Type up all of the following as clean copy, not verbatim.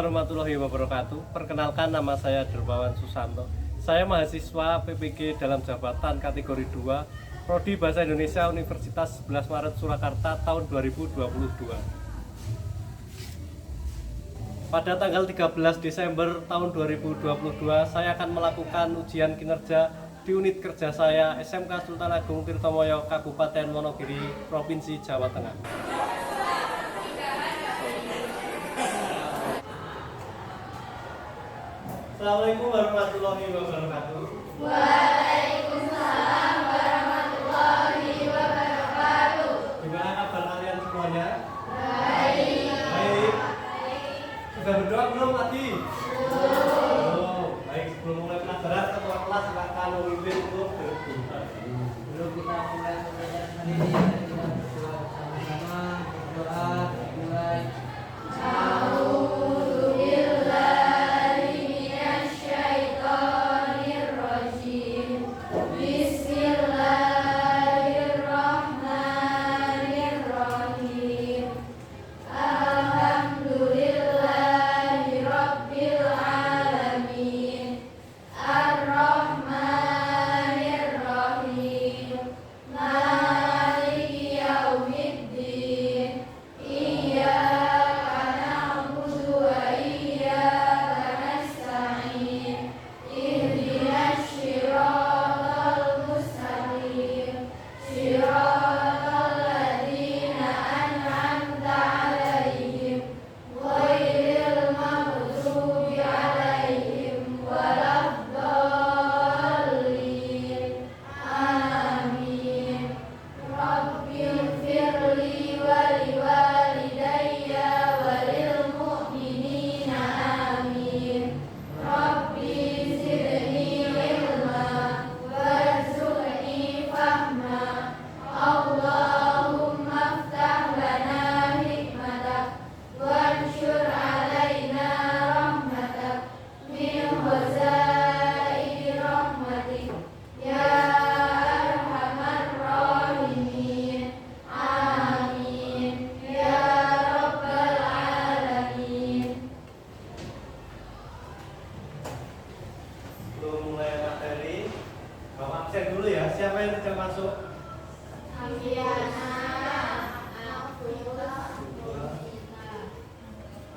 warahmatullahi wabarakatuh. Perkenalkan, nama saya Dermawan Susanto. Saya mahasiswa PPG dalam jabatan kategori 2 Prodi Bahasa Indonesia Universitas 11 Maret Surakarta tahun 2022. Pada tanggal 13 Desember tahun 2022, saya akan melakukan ujian kinerja di unit kerja saya SMK Sultan Agung Tirtomoyo, Kabupaten Wonogiri, Provinsi Jawa Tengah. Assalamualaikum warahmatullahi wabarakatuh. Waalaikumsalam warahmatullahi wabarakatuh. Gimana kabar kalian semuanya? Baik. Baik. Sudah berdoa belum tadi? Belum. Oh, baik. Sebelum mulai pelajaran, ketua kelas silakan memimpin untuk berdoa. Sebelum kita mulai pembelajaran hari ini, mari kita berdoa bersama-sama. Berdoa dimulai. Sebelum mulai materi, Bapak absen dulu ya. Siapa yang tidak masuk?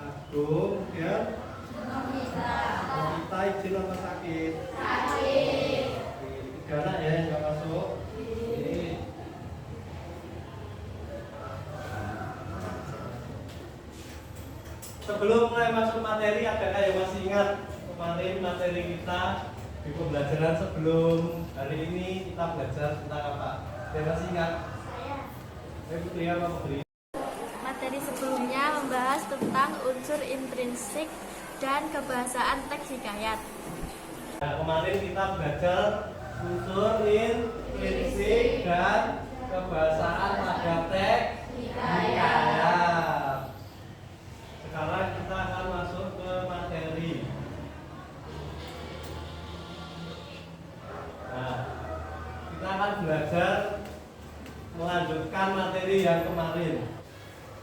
Agung, ya. Kita izin atau sakit? Sakit. Tiga anak ya yang nggak masuk. Ini. Sebelum mulai masuk materi, adakah yang masih ingat kemarin materi kita di pembelajaran sebelum hari ini kita belajar tentang apa? Yang masih ingat? Saya Putri apa Putri? Materi sebelumnya membahas tentang unsur intrinsik dan kebahasaan teks hikayat. Nah, kemarin kita belajar unsur intrinsik dan kebahasaan pada teks hikayat. Sekarang kita akan masuk ke materi. Nah, kita akan belajar melanjutkan materi yang kemarin.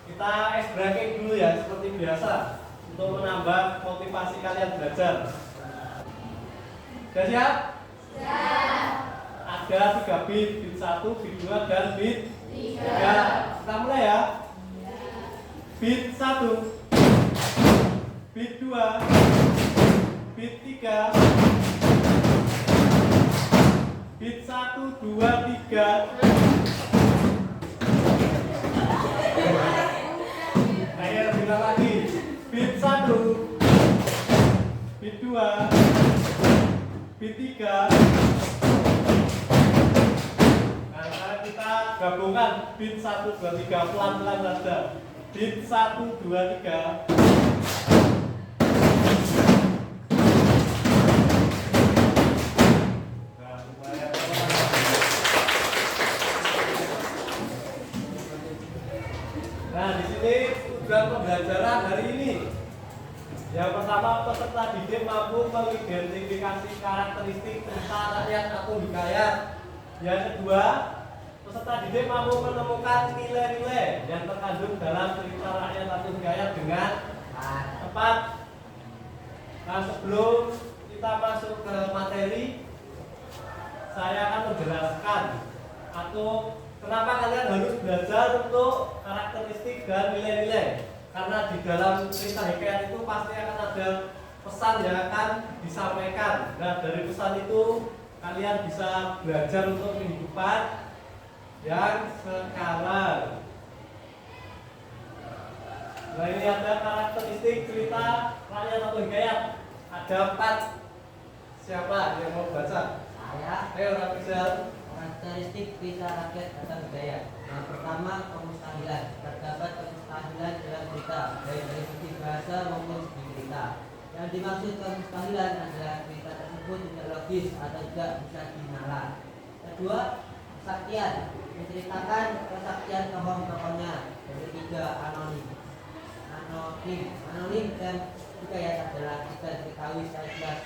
Kita ice breaking dulu ya, seperti biasa, untuk menambah motivasi kalian belajar. Sudah siap? Siap. Ada 3 bit, bit 1, bit 2, dan bit 3. Kita mulai ya. Bit 1, bit 2, bit 3, bit 1, 2, 3. Saya bilang lagi. Bit 1, bit 2, bit 3. Nah, sekarang kita gabungkan bit 1, 2, 3 pelan-pelan saja. Bit 1, 2, 3. Nah, di sini tujuan pembelajaran hari ini. Yang pertama, peserta didik mampu mengidentifikasi karakteristik cerita rakyat atau hikayat. Yang kedua, peserta didik mampu menemukan nilai-nilai yang terkandung dalam cerita rakyat atau hikayat dengan tepat. Nah, sebelum kita masuk ke materi, saya akan menjelaskan atau kenapa kalian harus belajar untuk karakteristik dan nilai-nilai. Karena di dalam cerita hikayat itu pasti akan ada pesan yang akan disampaikan. Nah, dari pesan itu kalian bisa belajar untuk kehidupan yang sekarang. Nah, ini ada karakteristik cerita rakyat atau hikayat. Ada 4. Siapa yang mau baca? Saya. Ayo, Rafizal. Karakteristik cerita rakyat atau hikayat. Yang pertama, kemustahilan. Terdapat kemustahilan dalam cerita, baik dari segi bahasa maupun segi cerita. Yang dimaksud kemustahilan adalah cerita tersebut tidak logis atau tidak bisa dinalar. Kedua, kesaktian. Menceritakan kesaktian tokoh-tokohnya. Yang ketiga, anonim. Anonim dan hikayat adalah tidak diketahui secara jelas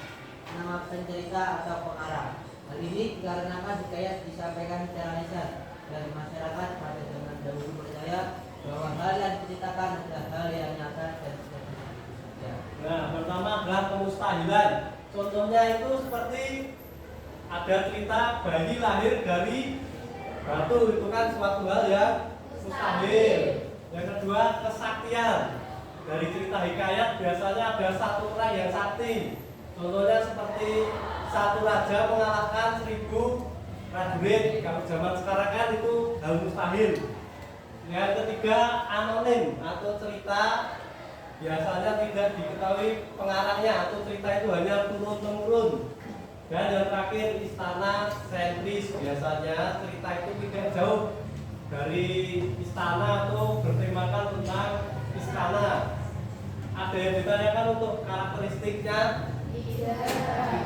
nama pencerita atau pengarang. Hal ini dikarenakan hikayat disampaikan secara lisan dan masyarakat pada zaman dahulu percaya bahwa hal yang diceritakan adalah hal yang nyata dan tidak bisa dipercaya. Nah, pertama adalah kemustahilan. Contohnya itu seperti ada cerita bayi lahir dari batu, itu kan suatu hal yang mustahil. Yang kedua, kesaktian. Dari cerita hikayat biasanya ada satu orang yang sakti. Contohnya seperti satu raja mengalahkan 1000 prajurit. Kalau zaman sekarang kan itu hal mustahil. Yang ketiga, anonim atau cerita biasanya tidak diketahui pengarangnya atau cerita itu hanya turun-temurun. Dan yang terakhir, istana sentris. Biasanya cerita itu tidak jauh dari istana atau bertemakan tentang istana. Ada yang ditanyakan untuk karakteristiknya? Tidak.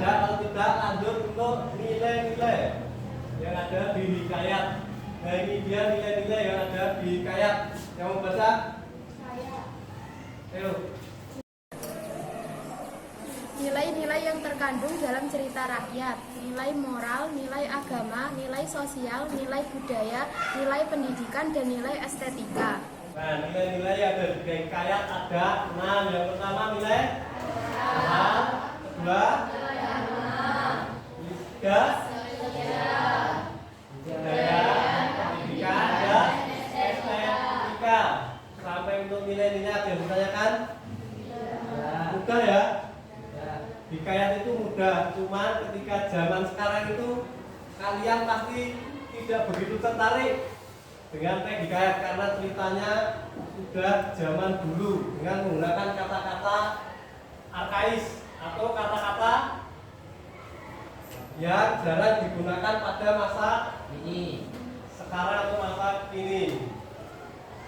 Kalau tidak, lanjut untuk nilai-nilai yang ada di hikayat. Nah, ini dia nilai-nilai yang ada di hikayat. Yang mau baca? Saya. Ayo. Nilai-nilai yang terkandung dalam cerita rakyat, nilai moral, nilai agama, nilai sosial, nilai budaya, nilai pendidikan, dan nilai estetika. Nah, nilai-nilai yang ada di hikayat ada 6. Yang pertama nilai moral, kedua tiga budaya, pendidikan, dan estetika. Sampai untuk nilai-nilai ada yang ditanyakan? Mudah ya? Hikayat itu mudah, cuma ketika zaman sekarang itu kalian pasti tidak begitu tertarik dengan teks hikayat karena ceritanya sudah zaman dulu dengan menggunakan kata-kata arkais atau kata-kata yang jarang digunakan pada masa Ini sekarang atau masa kini.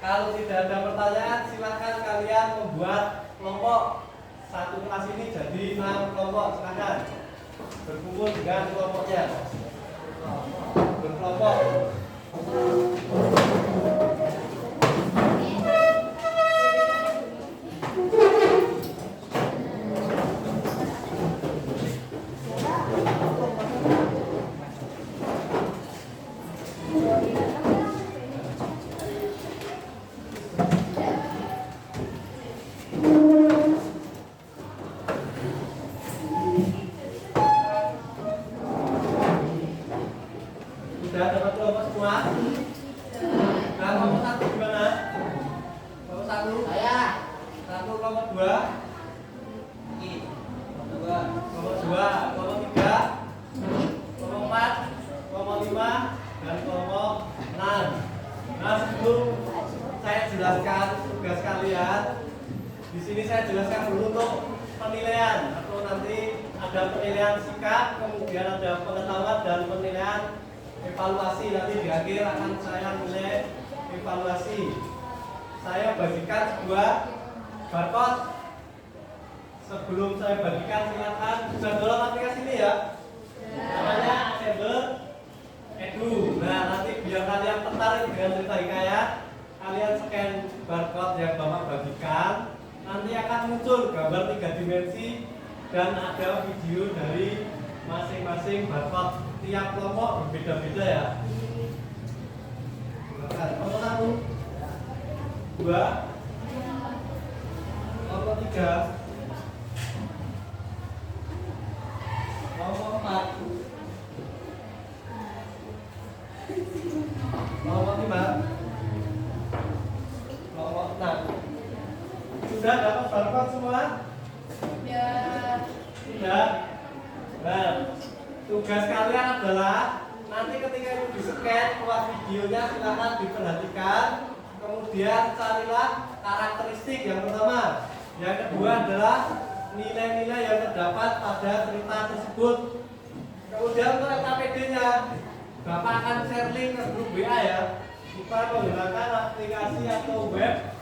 Kalau tidak ada pertanyaan, silakan kalian membuat kelompok. Satu kelas ini jadi 6 kelompok. Silakan berkumpul dengan kelompoknya. Berkelompok. Sudah dapat kelompok semua? Nah, kelompok 1 gimana? Kelompok 1? saya. Kelompok 2? Ini kedua. Kelompok 2, kelompok 3, kelompok 4, kelompok 5, dan kelompok 6. Nah, sebelum saya jelaskan tugas kalian, di sini saya jelaskan dulu untuk penilaian atau nanti ada penilaian sikap, kemudian ada pengetahuan dan penilaian evaluasi. Nanti di akhir akan saya nilai evaluasi. Saya bagikan sebuah barcode. Sebelum saya bagikan silakan sudah download aplikasi ini ya. Namanya Assemble Edu. Nah, nanti biar kalian tertarik dengan cerita hikayat, kalian scan barcode yang Bapak bagikan. Nanti akan muncul gambar 3 dimensi dan ada video dari masing-masing barcode. Tiap kelompok berbeda-beda ya. Silakan. Kelompok 1, 2, kelompok 3, Kelompok 4. Kelompok 5. Kelompok 6. Sudah dapat barcode semua? Sudah. Nah, tugas kalian adalah nanti ketika itu di-scan keluar videonya silakan diperhatikan. Kemudian carilah karakteristik yang pertama. Yang kedua adalah nilai-nilai yang terdapat pada cerita tersebut. Kemudian untuk KPD-nya, Bapak akan share link ke grup WA ya. Kita menggunakan aplikasi atau web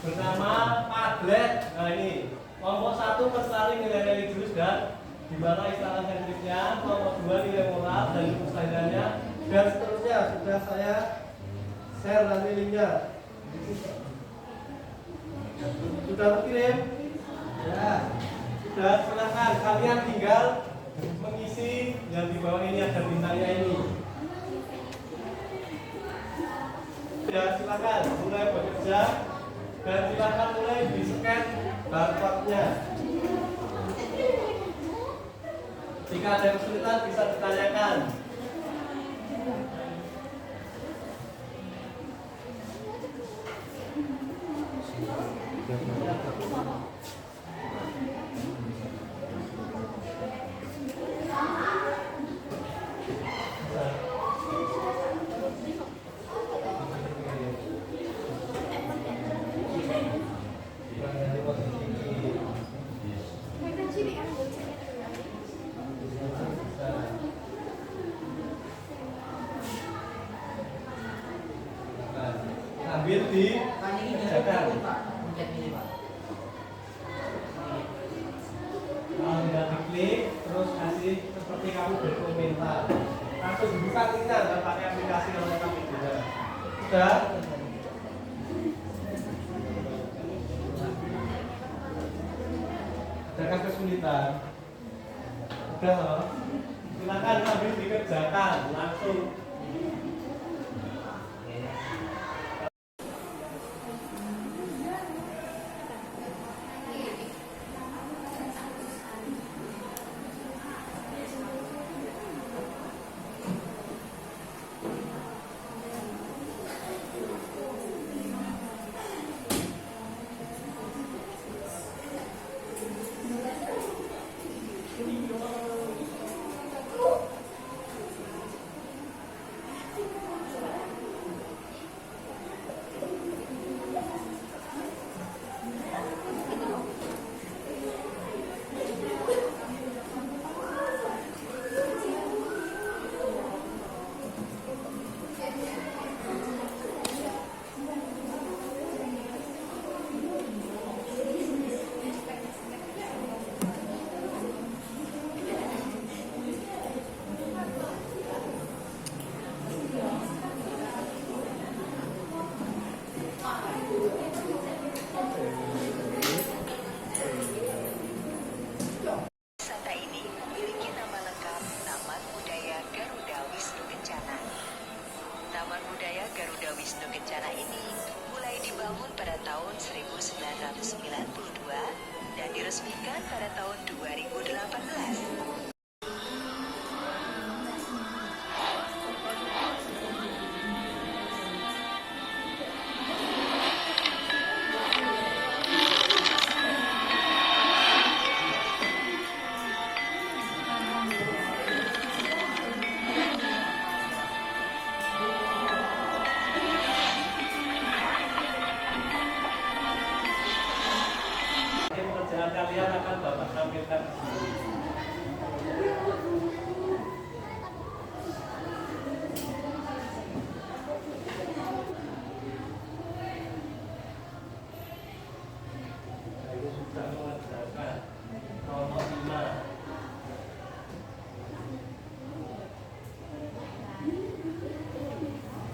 bernama Padlet. Nah ini kelompok 1 pelestari nilai religius dan di mana istilah sentriknya, kelompok 2 nilai moral dan kemustahilannya dan seterusnya. Sudah saya share nanti linknya. Sudah terkirim? Ya. Sudah, silakan kalian tinggal mengisi yang di bawah ini ada bintangnya ini. Ya, silakan mulai bekerja dan silakan mulai di-scan barcode-nya. Jika ada kesulitan bisa ditanyakan. Ambil di kerjakan. Kalau tidak diklik, terus kasih seperti kamu berkomentar. Langsung dibuka linknya dan pakai aplikasi yang mereka juga. Sudah? Adakah kesulitan? Sudah loh. Silakan sambil dikerjakan langsung. Diresmikan pada tahun 2018. Kalian akan Bapak tampilkan di sini. Saya sudah mengerjakan nomor 5.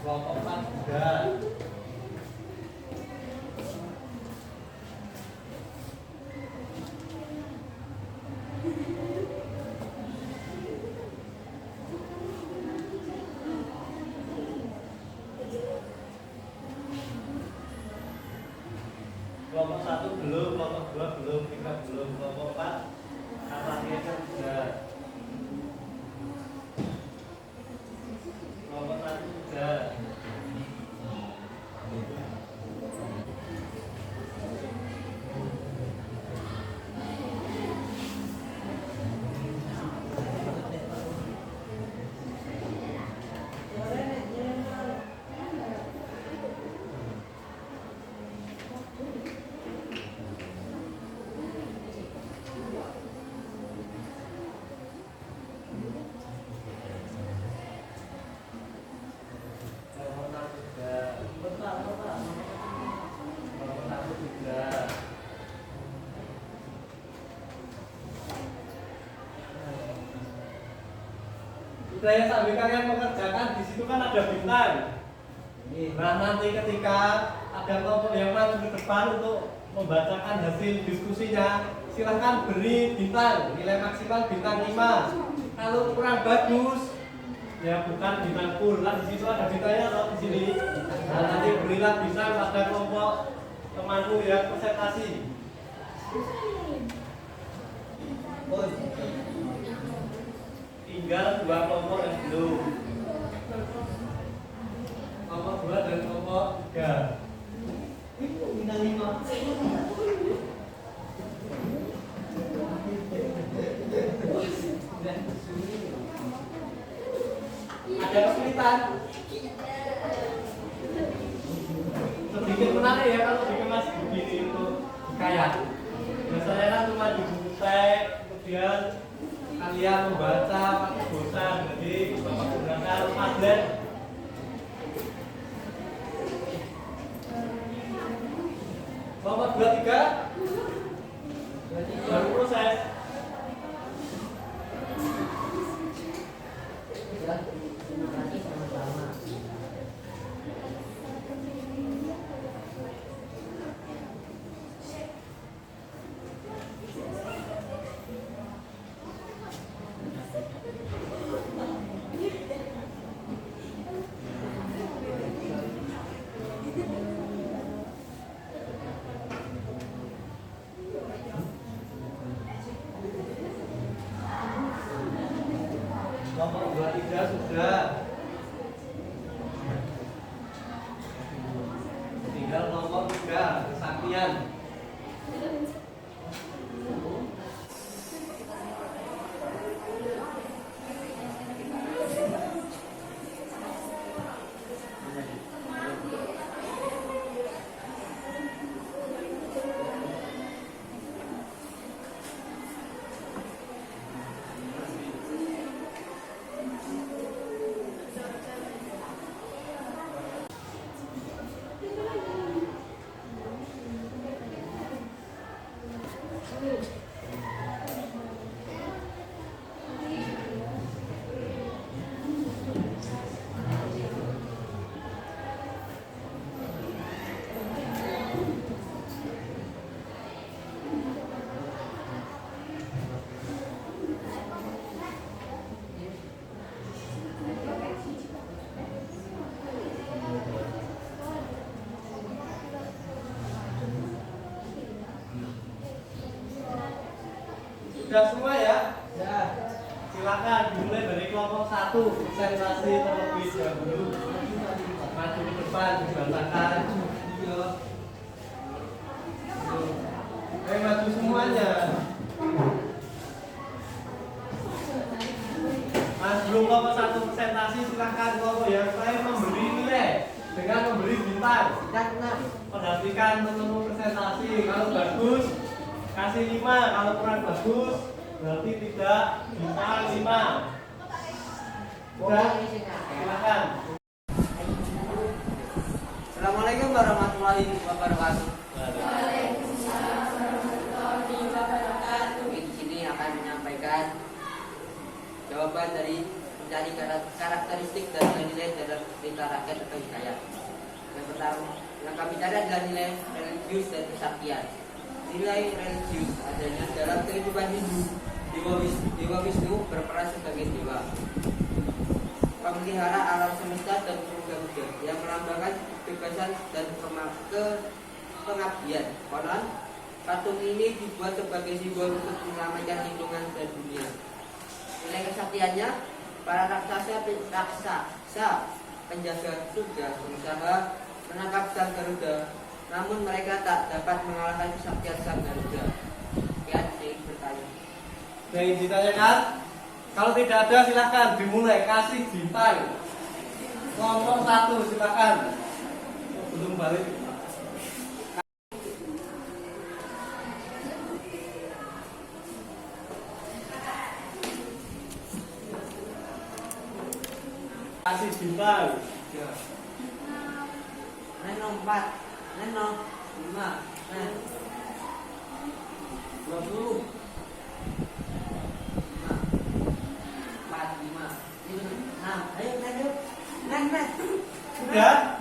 Kelompok 4 sudah. Kelompok 1 belum, kelompok 2 belum, 3 belum, kelompok 4 katanya sudah. Saya sambil kalian mengerjakan di situ kan ada bintang. Nah nanti ketika ada kelompok yang maju ke depan untuk membacakan hasil diskusinya, silahkan beri bintang, nilai maksimal bintang 5. Kalau kurang bagus, ya bukan bintang full. Nah di situ ada bintangnya atau di sini. Nah nanti berilah bintang pada kelompok temanmu yang presentasi. Tinggal 2 kelompok yang belum. Kelompok 2 dan kelompok 3. Bintang 5. Ada kesulitan. Sedikit menarik ya kalau dikemas begini untuk kayak. Biasanya kan cuma di buku teks, kemudian kalian membaca pakai pulsa, jadi menggunakan tablet. Kelompok 2, 3 baru proses. Terima kasih sama-sama. Kelompok 2, 3 sudah. Tinggal kelompok 3 kesaktian. Sudah semua ya? Ya. Silakan dimulai dari kelompok 1, presentasi terlebih dahulu. Maju ke depan, dibacakan. Maju semuanya. Mas belum kelompok 1 presentasi, silakan kelompok yang lain memberi nilai dengan memberi bintang. Perhatikan teman-teman presentasi, kalau bagus kasih 5, kalau kurang bagus berarti tidak bintang 5. Sudah? Silakan. Assalamualaikum warahmatullahi wabarakatuh. Di sini akan menyampaikan jawaban dari mencari karakteristik dan nilai dalam cerita rakyat atau hikayat. Yang pertama, yang kami cari adalah nilai religius dan kesaktian. Nilai religius adanya dalam kehidupan Hindu. Dewa Wisnu berperan sebagai dewa pemelihara alam semesta dan surga yang melambangkan kebebasan dan pengabdian. Konon, patung ini dibuat sebagai simbol untuk menyelamatkan lingkungan dan dunia. Nilai kesaktiannya, para raksasa penjaga surga berusaha menangkap sang Garuda, namun mereka tak dapat mengalahkan kesaktian sang Garuda. Sekian, saya bertanya. Yang ditanyakan, kalau tidak ada silahkan dimulai, kasih bintang. Kelompok 1 silahkan. Belum balik. Kasih bintang. Ya. Neno 4, Neno 5, 20. 4, 5. Ini 6. Ayo, lanjut. Next. Sudah?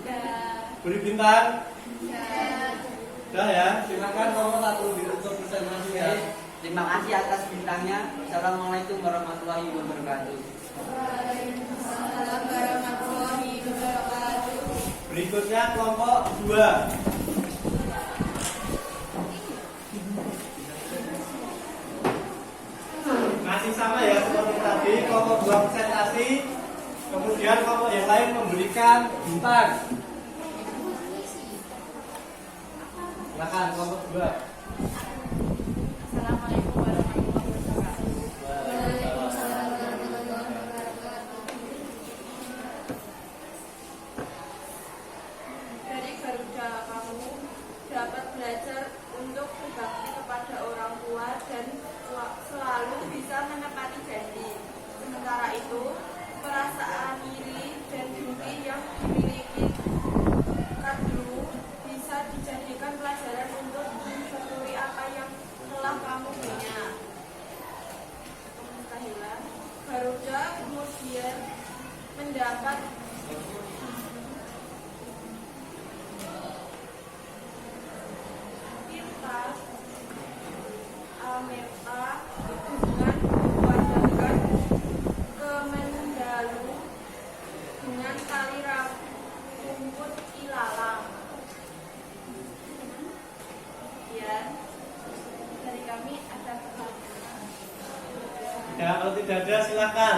Ya. Beri bintang? Ya. Sudah ya, silakan nomor 1 ditutup presentasinya. Terima kasih atas bintangnya. Assalamualaikum warahmatullahi wabarakatuh. Waalaikumsalam warahmatullahi wabarakatuh. Berikutnya kelompok 2. Masih sama ya seperti tadi, kelompok 2 presentasi. Kemudian kelompok yang lain memberikan bintang. Silakan kelompok 2. Assalamualaikum warahmatullahi wabarakatuh. Dari Garuda, kamu dapat belajar untuk berbakti kepada orang tua dan selalu bisa menepati janji. Sementara itu, perasaan iri dan dengki yang dimiliki Kadru bisa dijadikan pelajaran untuk mensyukuri apa yang telah kamu punya. Mustahilah. Garuda kemudian mendapat Ameta hubungan mewajibkan Kemendalu dengan tali rumput ilalang. Kemudian dari kami ada pertanyaan. Ya, kalau tidak ada silakan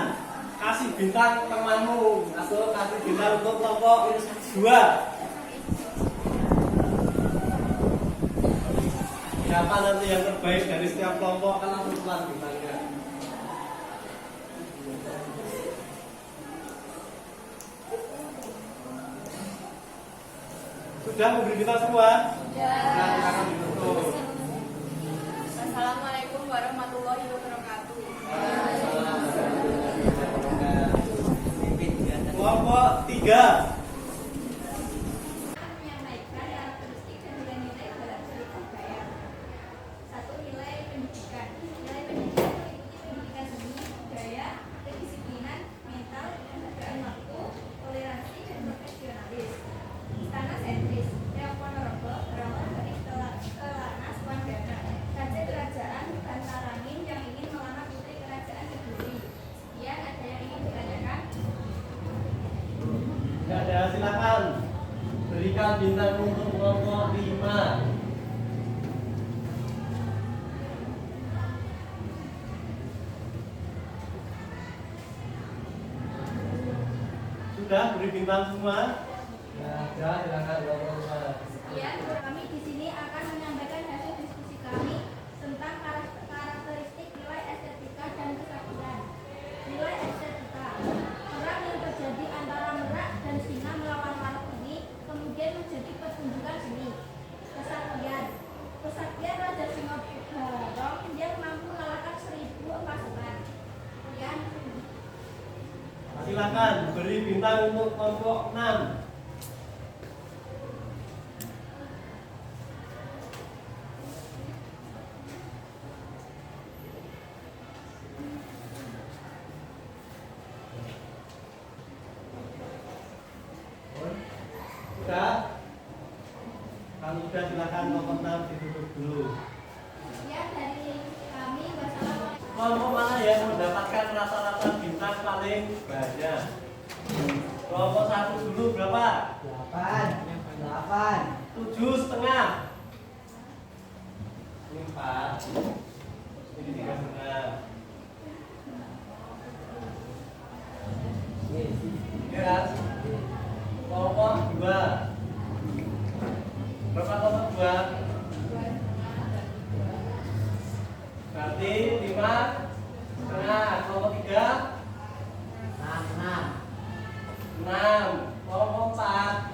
kasih bintang temanmu atau kasih bintang untuk kelompok 2. Siapa nanti yang terbaik dari setiap kelompok kan langsung keluar bintangnya. Sudah memberi bintang semua? Ya. Silakan ditutup. Assalamualaikum warahmatullahi wabarakatuh. Kelompok 3. Menyampaikan karakteristik dan nilai-nilai dalam cerita budaya. 1. Nilai pendidikan. Nilai pendidikan meliputi pendidikan seni, budaya, kedisiplinan, mental, penghargaan waktu, toleransi, dan profesionalis. Istana sentris, Reok Ponorogo, berawal dari Kelanas Wandana, raja kerajaan Bantarangin yang ingin melamar putri kerajaan Kediri. Sekian, ada yang ingin ditanyakan? Tidak ada, silakan berikan bintang untuk kelompok 5. Sudah beri bintang semua? Ya, ada, silakan kelompok 5. Sekian, kami di sini akan menyampaikan hasil diskusi kami tentang karakteristik nilai estetika dan kesaktian. Nilai estetika, perang yang terjadi antara Merak dan Singa melawan Manuk ini kemudian menjadi pertunjukan seni. Kesaktian Raja Singobarong yang mampu mengalahkan 1000 pasukan. Kemudian, Silakan beri bintang untuk kelompok 6. Sudah? Kalau sudah silakan kelompok 6 ditutup dulu. sekian dari kami. Wassalamualaikum. Kelompok mana yang mendapatkan rata-rata bintang paling banyak? Kelompok 1 dulu berapa? 8. 7,5. Ini 4. Ini 3,5. Ya kan? Kelompok 2. Berapa kelompok 2? Berarti 5,5. Kelompok 3? 6. Kelompok 4?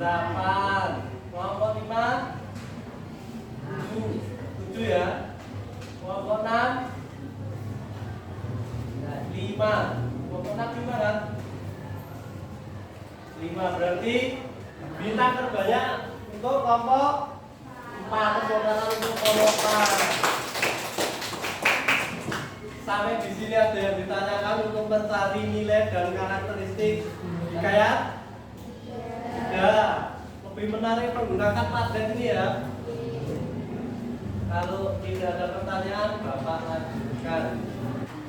8. Kelompok 5? 7 ya. Kelompok 6? 5. Kelompok 6 5 kan? 5 berarti bintang terbanyak untuk kelompok 4. Tepuk tangan untuk kelompok 4. sampai di sini ada yang ditanyakan untuk mencari nilai dan karakteristik hikayat? Ya, lebih menarik menggunakan Padlet ini ya. Kalau tidak ada pertanyaan, Bapak lanjutkan.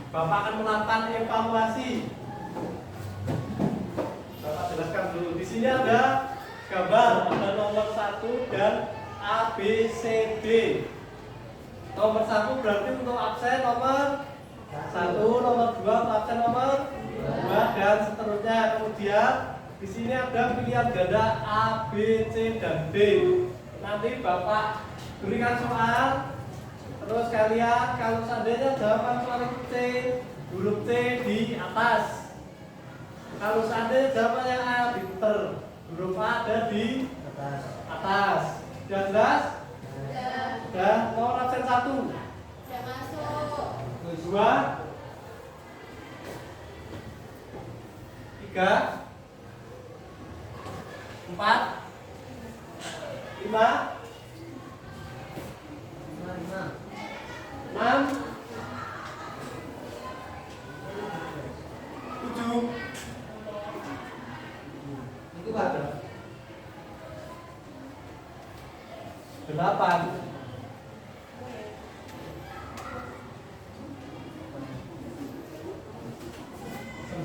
Bapak akan melakukan evaluasi. Bapak jelaskan dulu. Di sini ada gambar, ada nomor 1 dan A, B, C, D. Nomor 1 berarti untuk absen nomor 1, nomor 2 untuk absen nomor 2 dan seterusnya. Kemudian di sini ada pilihan ganda A, B, C dan D. Nanti Bapak berikan soal, terus kalian kalau seandainya jawaban soal itu C, huruf C di atas. Kalau seandainya jawabannya A, diputer, huruf A ada di atas. Sudah jelas? Dan nomor absen 1, 2, 3, 4, 5, 6, 7, itu ada 8,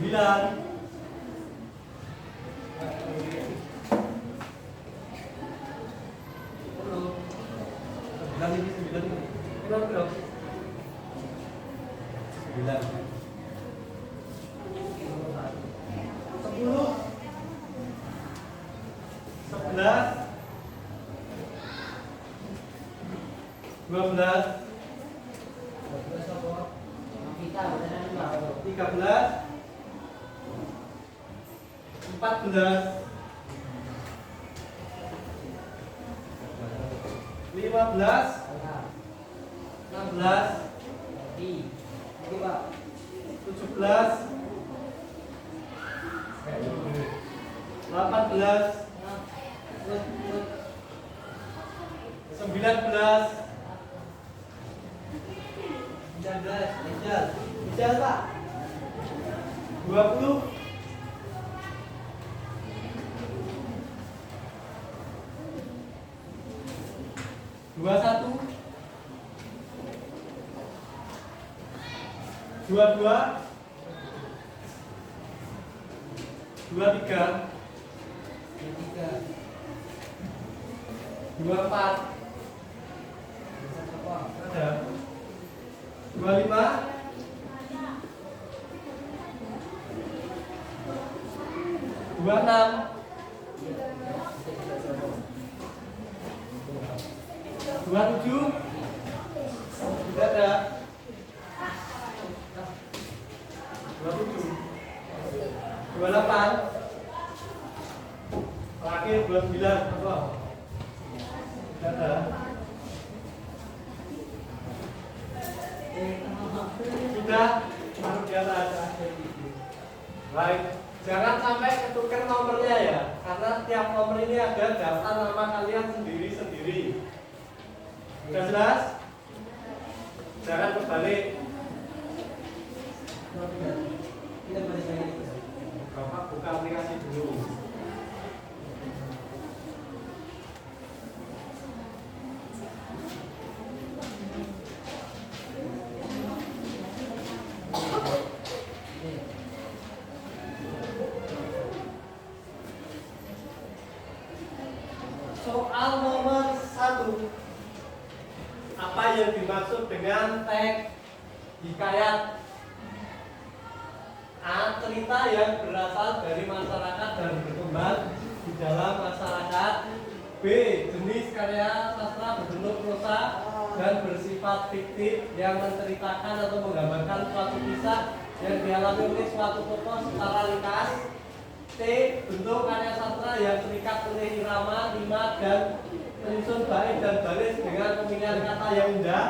9, soal nomor 1. Apa yang dimaksud dengan teks hikayat? A. Cerita yang berasal dari masyarakat dan berkembang di dalam masyarakat. B. Jenis karya sastra berbentuk prosa dan bersifat fiktif yang menceritakan atau menggambarkan suatu kisah yang dialami oleh suatu tokoh secara ringkas. C. Bentuk karya sastra yang terikat oleh irama, rima, dan penyusun bait dan baris dengan pemilihan kata yang indah.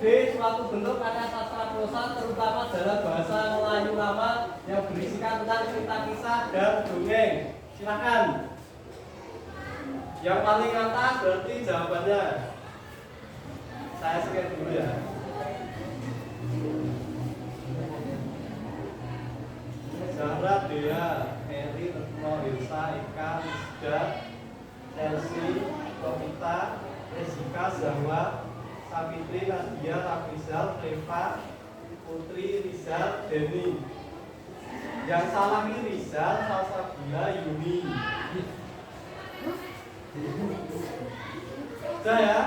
D. Suatu bentuk karya sastra prosa terutama dalam bahasa Melayu lama yang berisikan tentang cerita kisah dan dongeng. Silakan. Yang paling atas berarti jawabannya. Saya scan dulu ya. Zahra, Dea, Eri, Retno, Hilsa, Eka, Rizda, Chelsea, Tovita, Jessica, Zahwa, Savitri, Nadia, Rafizal, Reva, Putri, Rizal, Denny. Yang salah ini Rizal, Salsabila, Yuni. Sudah ya?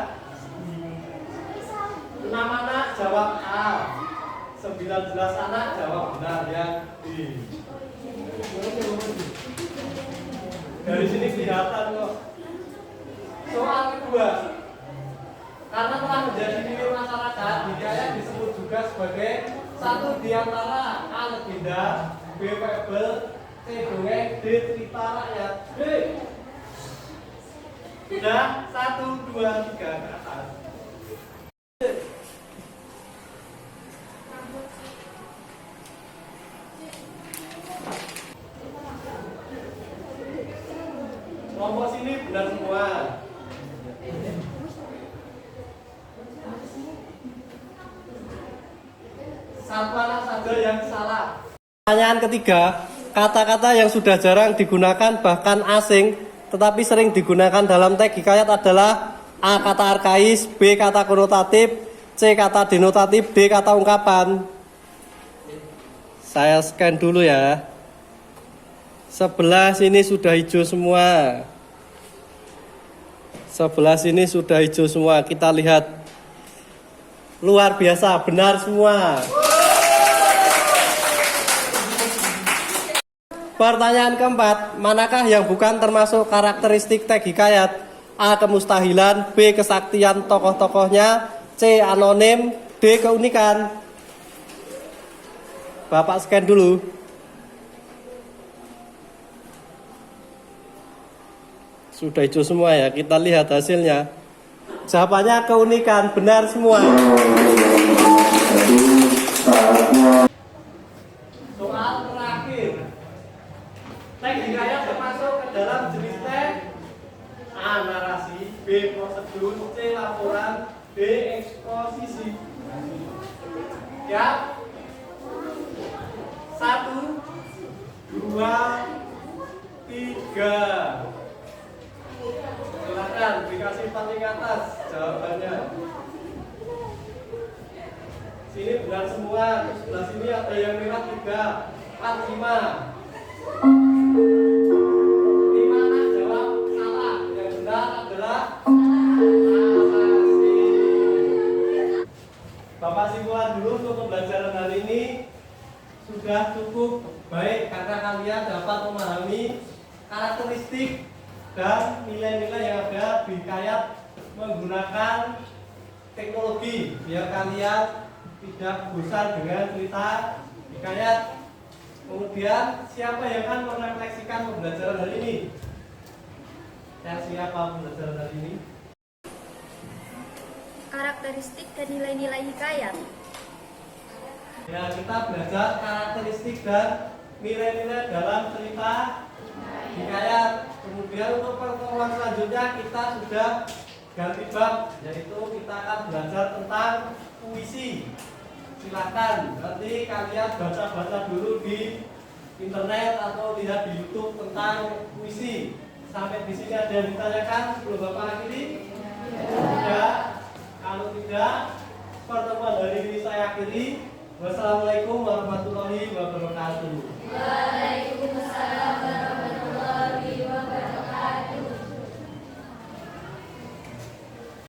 6 anak jawab A, 19 anak jawab benar yang B. Dari sini kelihatan kok. Soal kedua, karena telah menjadi milik masyarakat, Hikayat disebut juga sebagai satu di antara A. Legenda, B. Fabel, C. Dongeng, D. Cerita rakyat. D. Sudah 1, 2, 3 ke atas. Kelompok sini benar semua. Satu anak saja yang salah. Pertanyaan ketiga, kata-kata yang sudah jarang digunakan bahkan asing tetapi sering digunakan dalam teks hikayat adalah A. Kata arkais, B. Kata konotatif, C. Kata denotatif, D. Kata ungkapan. Saya scan dulu ya. Sebelah sini sudah hijau semua. Sebelah sini sudah hijau semua. Kita lihat. Luar biasa, benar semua. Pertanyaan keempat, manakah yang bukan termasuk karakteristik teks hikayat? A. Kemustahilan, B. Kesaktian tokoh-tokohnya, C. Anonim, D. Keunikan. Bapak scan dulu. Sudah hijau semua ya, kita lihat hasilnya. Jawabannya keunikan, benar semua. Soal terakhir. Teks hikayat termasuk ke dalam jenis teks A. Narasi, B. Prosedur, C. Laporan, D. Eksposisi. Ya. 1, 2, 3. Silakan dikasih paling atas jawabannya. Sini benar semua. Sebelah sini ada yang merah 3, 4, 5. 5 anak jawab salah. Yang benar adalah narasi. Bapak simpulan dulu untuk pembelajaran hari ini sudah cukup baik karena kalian dapat memahami karakteristik dan nilai-nilai yang ada di hikayat menggunakan teknologi biar kalian tidak bosan dengan cerita hikayat. Kemudian siapa yang akan merefleksikan pembelajaran hari ini? Siapa pembelajaran hari ini? Karakteristik dan nilai-nilai hikayat. Ya, kita belajar karakteristik dan nilai-nilai dalam cerita hikayat. Kemudian untuk pertemuan selanjutnya kita sudah ganti bab, yaitu kita akan belajar tentang puisi. Silakan nanti kalian baca-baca dulu di internet atau lihat di YouTube tentang puisi. Sampai di sini ada yang ditanyakan sebelum Bapak akhiri? Tidak. Kalau tidak, pertemuan hari ini saya akhiri. Wassalamualaikum warahmatullahi